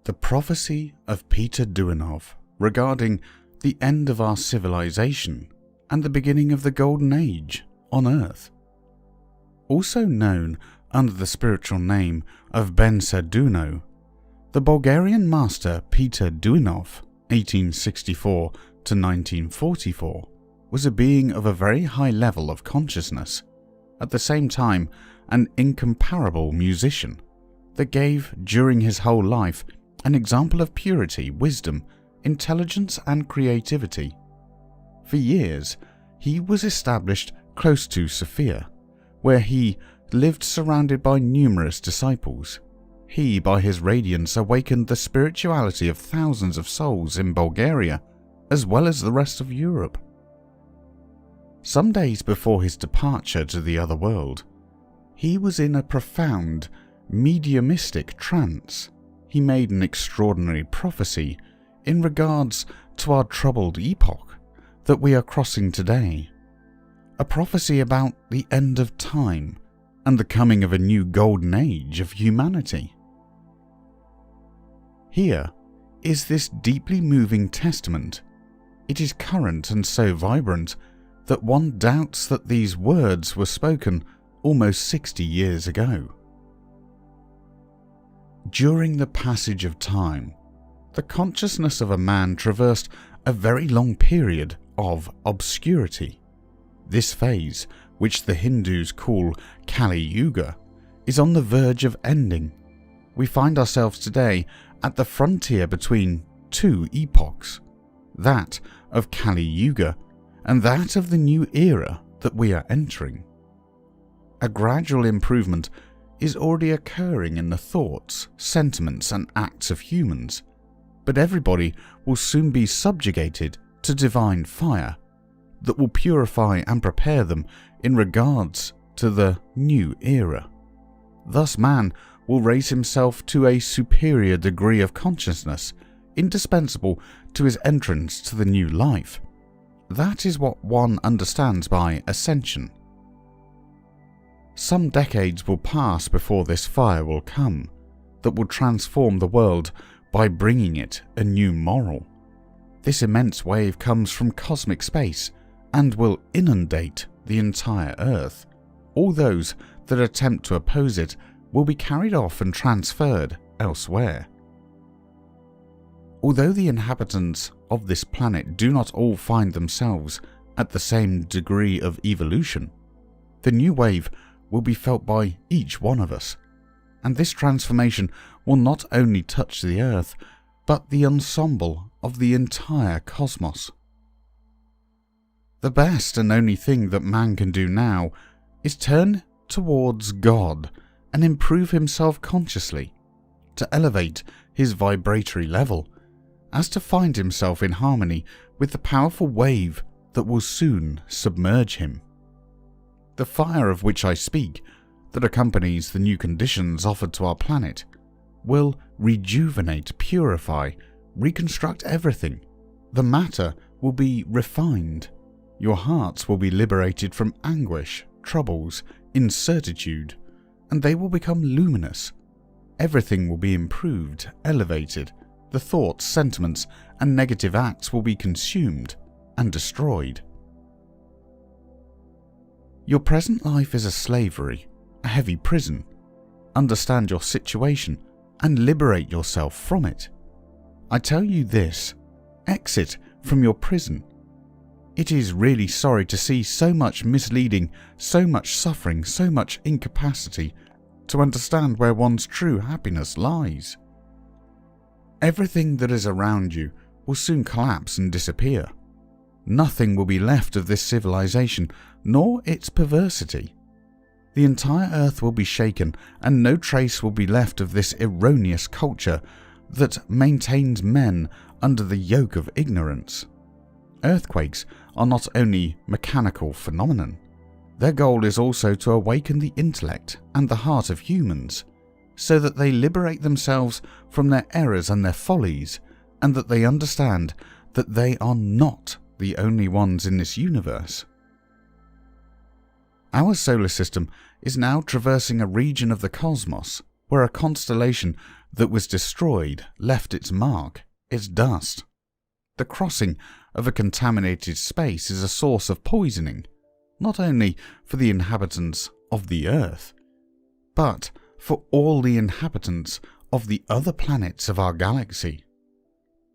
The prophecy of Peter Duinov regarding the end of our civilization and the beginning of the Golden Age on Earth. Also known under the spiritual name of Ben Serduno, the Bulgarian master Peter Duinov, 1864 to 1944, was a being of a very high level of consciousness, at the same time an incomparable musician that gave, during his whole life, an example of purity, wisdom, intelligence and creativity. For years, he was established close to Sofia, where he lived surrounded by numerous disciples. He, by his radiance, awakened the spirituality of thousands of souls in Bulgaria, as well as the rest of Europe. Some days before his departure to the other world, he was in a profound, mediumistic trance. He made an extraordinary prophecy in regards to our troubled epoch that we are crossing today. A prophecy about the end of time and the coming of a new golden age of humanity. Here is this deeply moving testament. It is current and so vibrant that one doubts that these words were spoken almost 60 years ago. During the passage of time, the consciousness of a man traversed a very long period of obscurity. This phase, which the Hindus call Kali Yuga, is on the verge of ending. We find ourselves today at the frontier between two epochs, that of Kali Yuga and that of the new era that we are entering. A gradual improvement is already occurring in the thoughts, sentiments and acts of humans, but everybody will soon be subjugated to divine fire that will purify and prepare them in regards to the new era. Thus man will raise himself to a superior degree of consciousness, indispensable to his entrance to the new life. That is what one understands by ascension. Some decades will pass before this fire will come, that will transform the world by bringing it a new moral. This immense wave comes from cosmic space and will inundate the entire Earth. All those that attempt to oppose it will be carried off and transferred elsewhere. Although the inhabitants of this planet do not all find themselves at the same degree of evolution, the new wave will be felt by each one of us, and this transformation will not only touch the Earth, but the ensemble of the entire cosmos. The best and only thing that man can do now is turn towards God and improve himself consciously, to elevate his vibratory level, as to find himself in harmony with the powerful wave that will soon submerge him. The fire of which I speak, that accompanies the new conditions offered to our planet, will rejuvenate, purify, reconstruct everything. The matter will be refined. Your hearts will be liberated from anguish, troubles, incertitude, and they will become luminous. Everything will be improved, elevated. The thoughts, sentiments, and negative acts will be consumed and destroyed. Your present life is a slavery, a heavy prison. Understand your situation and liberate yourself from it. I tell you this, exit from your prison. It is really sorry to see so much misleading, so much suffering, so much incapacity to understand where one's true happiness lies. Everything that is around you will soon collapse and disappear. Nothing will be left of this civilization, nor its perversity. The entire earth will be shaken, and no trace will be left of this erroneous culture that maintains men under the yoke of ignorance. Earthquakes are not only mechanical phenomenon. Their goal is also to awaken the intellect and the heart of humans, so that they liberate themselves from their errors and their follies, and that they understand that they are not the only ones in this universe. Our solar system is now traversing a region of the cosmos where a constellation that was destroyed left its mark, its dust. The crossing of a contaminated space is a source of poisoning, not only for the inhabitants of the Earth, but for all the inhabitants of the other planets of our galaxy.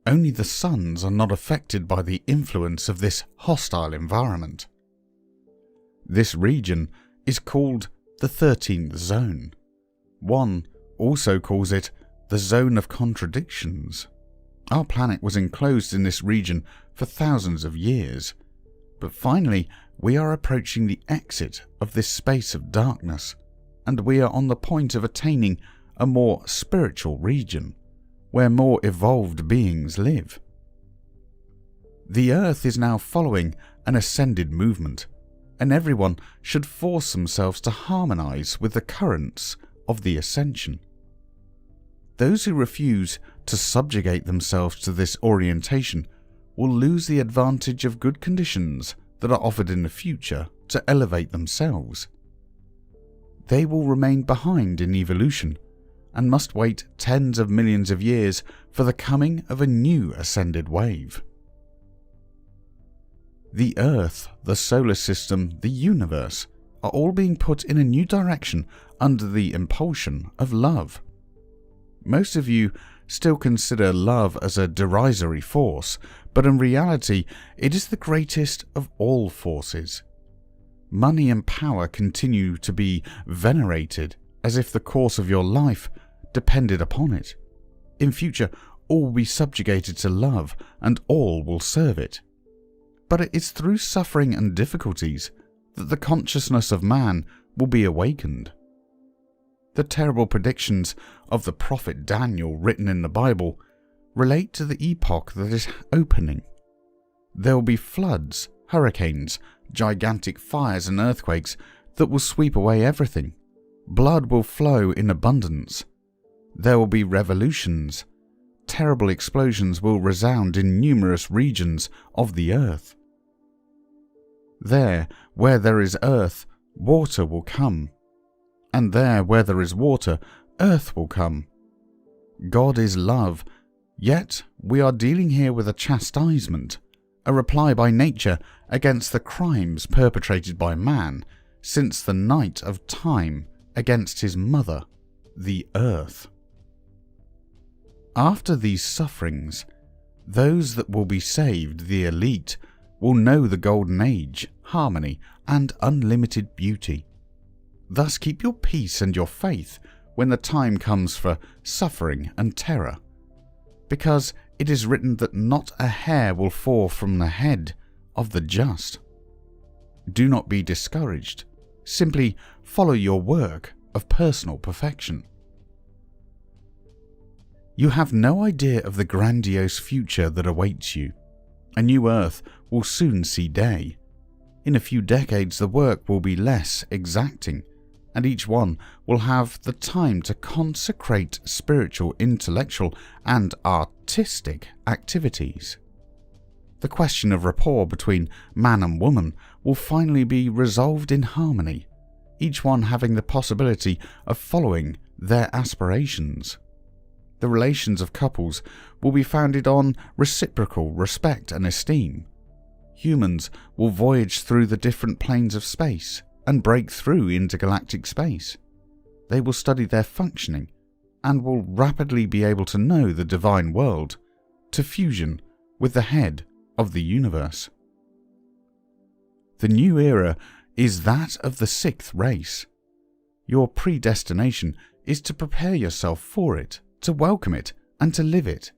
Only the suns are not affected by the influence of this hostile environment. This region is called the 13th Zone. One also calls it the Zone of Contradictions. Our planet was enclosed in this region for thousands of years, but finally we are approaching the exit of this space of darkness, and we are on the point of attaining a more spiritual region, where more evolved beings live. The Earth is now following an ascended movement, and everyone should force themselves to harmonize with the currents of the ascension. Those who refuse to subjugate themselves to this orientation will lose the advantage of good conditions that are offered in the future to elevate themselves. They will remain behind in evolution and must wait tens of millions of years for the coming of a new ascended wave. The Earth, the solar system, the universe are all being put in a new direction under the impulsion of love. Most of you still consider love as a derisory force, but in reality it is the greatest of all forces. Money and power continue to be venerated as if the course of your life depended upon it. In future, all will be subjugated to love and all will serve it. But it is through suffering and difficulties that the consciousness of man will be awakened. The terrible predictions of the prophet Daniel written in the Bible relate to the epoch that is opening. There will be floods, hurricanes, gigantic fires and earthquakes that will sweep away everything. Blood will flow in abundance. There will be revolutions. Terrible explosions will resound in numerous regions of the earth. There, where there is earth, water will come. And there, where there is water, earth will come. God is love, yet we are dealing here with a chastisement, a reply by nature against the crimes perpetrated by man since the night of time against his mother, the earth. After these sufferings, those that will be saved, the elite, will know the golden age, harmony, and unlimited beauty. Thus keep your peace and your faith when the time comes for suffering and terror, because it is written that not a hair will fall from the head of the just. Do not be discouraged. Simply follow your work of personal perfection. You have no idea of the grandiose future that awaits you. A new earth will soon see day. In a few decades the work will be less exacting, and each one will have the time to consecrate spiritual, intellectual, and artistic activities. The question of rapport between man and woman will finally be resolved in harmony, each one having the possibility of following their aspirations. The relations of couples will be founded on reciprocal respect and esteem. Humans will voyage through the different planes of space and break through intergalactic space. They will study their functioning and will rapidly be able to know the divine world to fusion with the head of the universe. The new era is that of the sixth race. Your predestination is to prepare yourself for it, to welcome it, and to live it.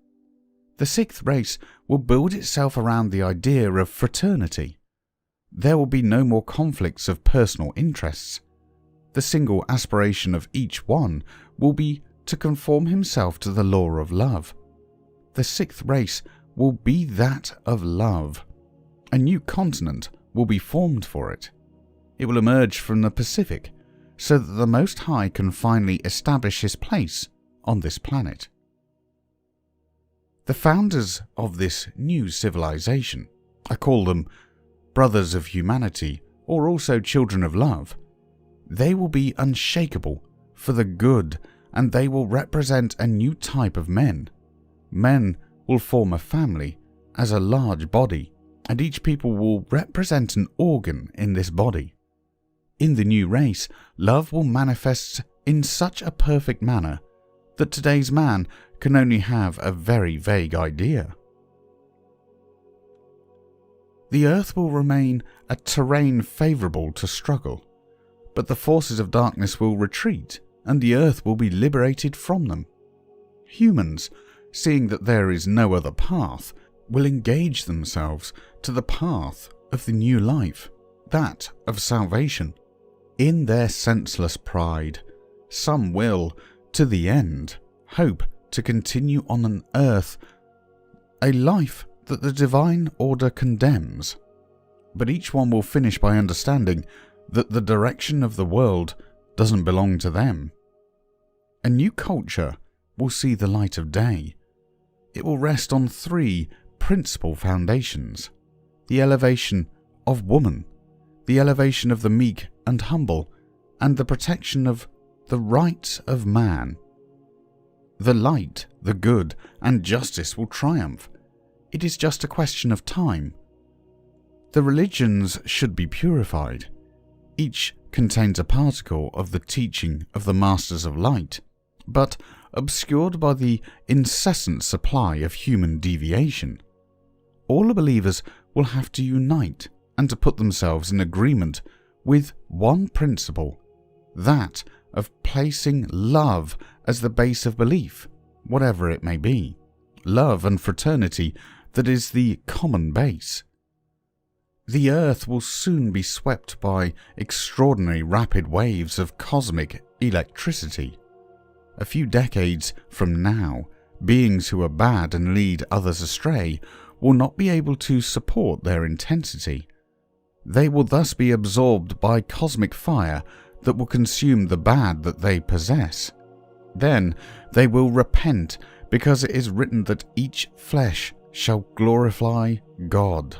The sixth race will build itself around the idea of fraternity. There will be no more conflicts of personal interests. The single aspiration of each one will be to conform himself to the law of love. The sixth race will be that of love. A new continent will be formed for it. It will emerge from the Pacific, so that the Most High can finally establish his place on this planet. The founders of this new civilization, I call them brothers of humanity, or also children of love, they will be unshakable for the good and they will represent a new type of men. Men will form a family as a large body, and each people will represent an organ in this body. In the new race, love will manifest in such a perfect manner that today's man can only have a very vague idea. The earth will remain a terrain favourable to struggle, but the forces of darkness will retreat and the earth will be liberated from them. Humans, seeing that there is no other path, will engage themselves to the path of the new life, that of salvation. In their senseless pride, some will, to the end, hope to continue on an earth, a life that the divine order condemns. But each one will finish by understanding that the direction of the world doesn't belong to them. A new culture will see the light of day. It will rest on three principal foundations: the elevation of woman, the elevation of the meek and humble, and the protection of the rights of man. The light, the good, and justice will triumph. It is just a question of time. The religions should be purified. Each contains a particle of the teaching of the Masters of Light, but obscured by the incessant supply of human deviation. All the believers will have to unite and to put themselves in agreement with one principle, that of placing love as the base of belief, whatever it may be. Love and fraternity that is the common base. The earth will soon be swept by extraordinary rapid waves of cosmic electricity. A few decades from now, beings who are bad and lead others astray will not be able to support their intensity. They will thus be absorbed by cosmic fire that will consume the bad that they possess. Then they will repent, because it is written that each flesh shall glorify God.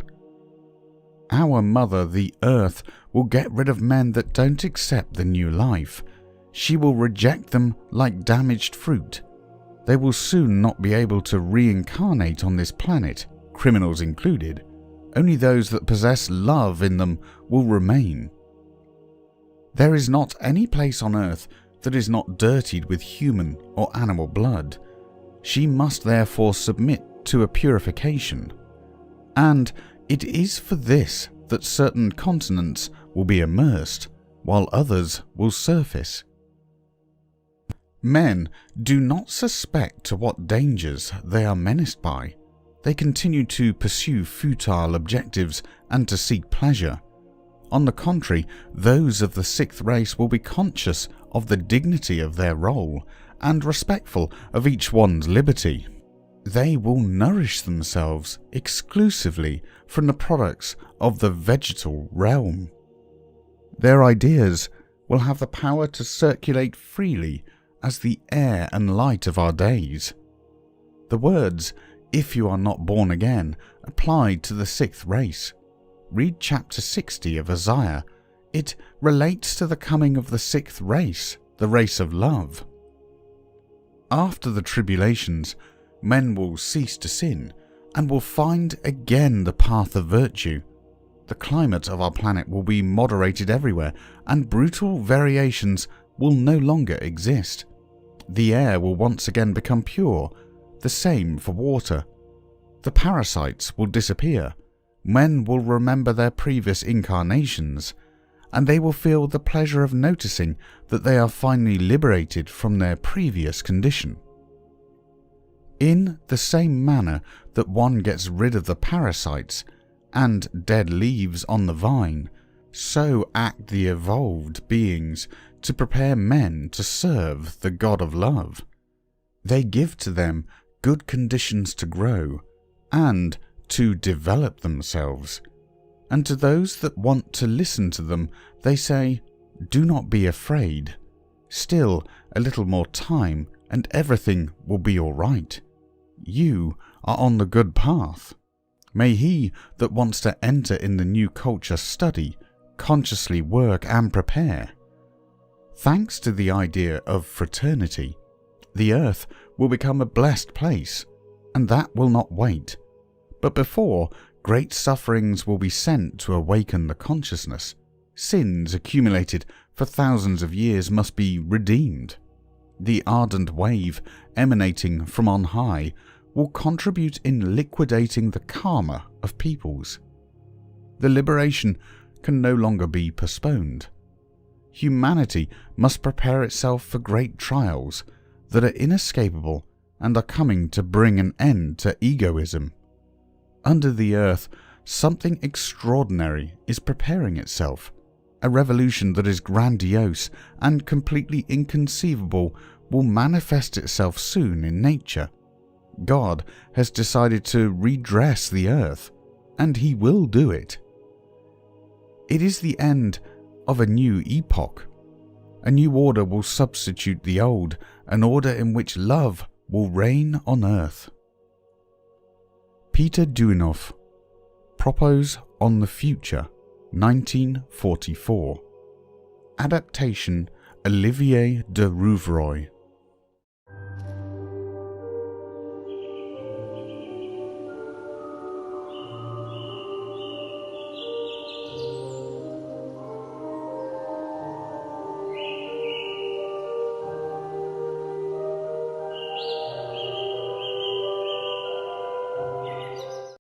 Our mother, the earth, will get rid of men that don't accept the new life. She will reject them like damaged fruit. They will soon not be able to reincarnate on this planet, criminals included. Only those that possess love in them will remain. There is not any place on earth that is not dirtied with human or animal blood. She must therefore submit to a purification. And it is for this that certain continents will be immersed, while others will surface. Men do not suspect to what dangers they are menaced by. They continue to pursue futile objectives and to seek pleasure. On the contrary, those of the sixth race will be conscious of the dignity of their role and respectful of each one's liberty. They will nourish themselves exclusively from the products of the vegetal realm. Their ideas will have the power to circulate freely as the air and light of our days. The words, "if you are not born again," apply to the sixth race. Read chapter 60 of Isaiah. It relates to the coming of the sixth race, the race of love. After the tribulations, men will cease to sin and will find again the path of virtue. The climate of our planet will be moderated everywhere, and brutal variations will no longer exist. The air will once again become pure, the same for water. The parasites will disappear. Men will remember their previous incarnations, and they will feel the pleasure of noticing that they are finally liberated from their previous condition. In the same manner that one gets rid of the parasites and dead leaves on the vine, so act the evolved beings to prepare men to serve the God of love. They give to them good conditions to grow and to develop themselves. And to those that want to listen to them, they say, "Do not be afraid. Still a little more time and everything will be all right. You are on the good path." May he that wants to enter in the new culture study, consciously work and prepare. Thanks to the idea of fraternity, the earth will become a blessed place, and that will not wait. But before, great sufferings will be sent to awaken the consciousness. Sins accumulated for thousands of years must be redeemed. The ardent wave emanating from on high will contribute in liquidating the karma of peoples. The liberation can no longer be postponed. Humanity must prepare itself for great trials that are inescapable and are coming to bring an end to egoism. Under the earth, something extraordinary is preparing itself. A revolution that is grandiose and completely inconceivable will manifest itself soon in nature. God has decided to redress the earth, and He will do it. It is the end of a new epoch. A new order will substitute the old, an order in which love will reign on earth. Peter Duinoff, Propos on the Future, 1944. Adaptation Olivier de Rouvroy.